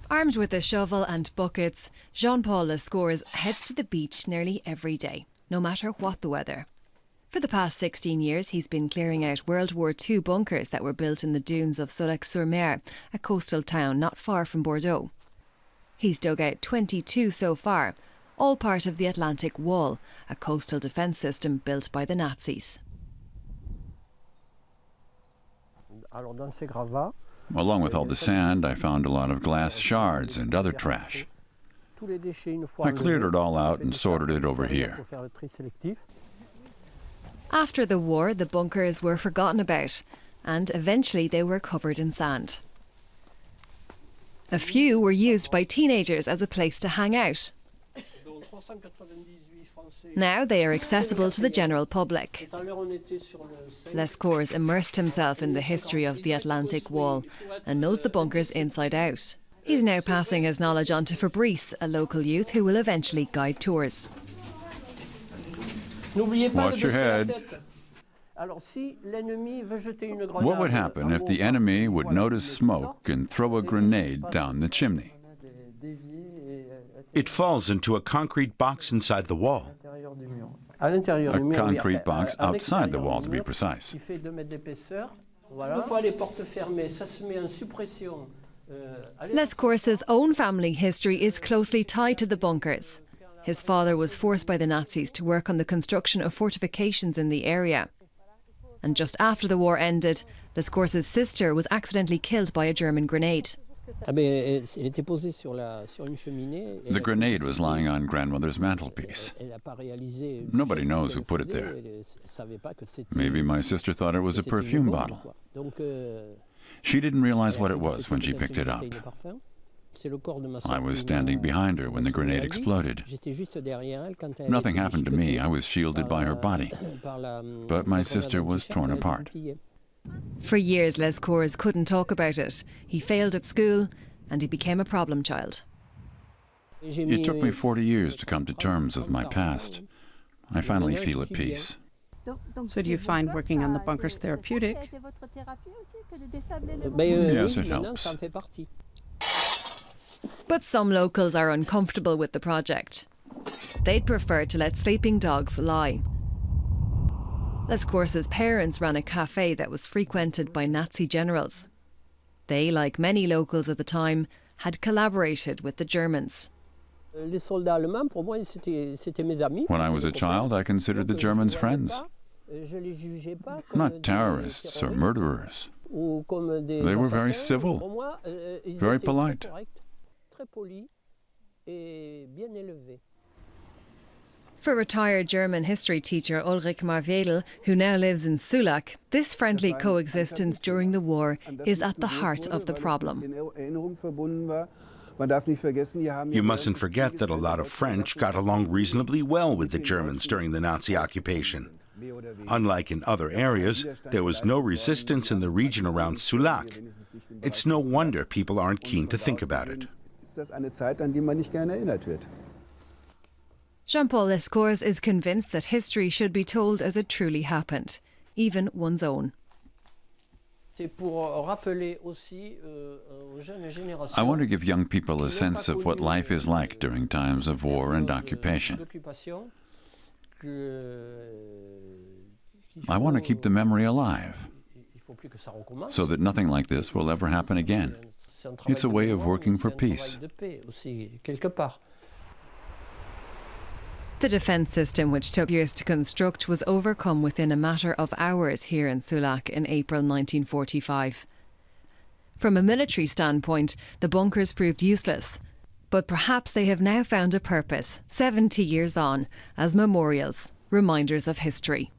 Armed with a shovel and buckets, Jean-Paul Lescours heads to the beach nearly every day, no matter what the weather. For the past 16 years, he's been clearing out World War II bunkers that were built in the dunes of Solex-sur-Mer, a coastal town not far from Bordeaux. He's dug out 22 so far, all part of the Atlantic Wall, a coastal defence system built by the Nazis. Along with all the sand, I found a lot of glass shards and other trash. I cleared it all out and sorted it over here. After the war, the bunkers were forgotten about, and eventually they were covered in sand. A few were used by teenagers as a place to hang out. Now they are accessible to the general public. Lescours immersed himself in the history of the Atlantic Wall and knows the bunkers inside out. He's now passing his knowledge on to Fabrice, a local youth who will eventually guide tours. Watch your head. What would happen if the enemy would notice smoke and throw a grenade down the chimney? It falls into a concrete box inside the wall. A concrete box outside the wall, to be precise. Lescours' own family history is closely tied to the bunkers. His father was forced by the Nazis to work on the construction of fortifications in the area. And just after the war ended, Lescours' sister was accidentally killed by a German grenade. The grenade was lying on grandmother's mantelpiece. Nobody knows who put it there. Maybe my sister thought it was a perfume bottle. She didn't realize what it was when she picked it up. I was standing behind her when the grenade exploded. Nothing happened to me. I was shielded by her body. But my sister was torn apart. For years, Lescours couldn't talk about it. He failed at school and he became a problem child. It took me 40 years to come to terms with my past. I finally feel at peace. So do you find working on the bunkers therapeutic? Yes, it helps. But some locals are uncomfortable with the project. They'd prefer to let sleeping dogs lie. Lescours' parents ran a cafe that was frequented by Nazi generals. They, like many locals at the time, had collaborated with the Germans. When I was a child, I considered the Germans friends. Not terrorists or murderers. They were very civil, very polite. For retired German history teacher Ulrich Marvedel, who now lives in Sulak, this friendly coexistence during the war is at the heart of the problem. You mustn't forget that a lot of French got along reasonably well with the Germans during the Nazi occupation. Unlike in other areas, there was no resistance in the region around Sulak. It's no wonder people aren't keen to think about it. Jean-Paul Lescours is convinced that history should be told as it truly happened, even one's own. I want to give young people a sense of what life is like during times of war and occupation. I want to keep the memory alive, so that nothing like this will ever happen again. It's a way of working for peace. The defence system, which took years to construct, was overcome within a matter of hours here in Sulak in April 1945. From a military standpoint, the bunkers proved useless. But perhaps they have now found a purpose, 70 years on, as memorials, reminders of history.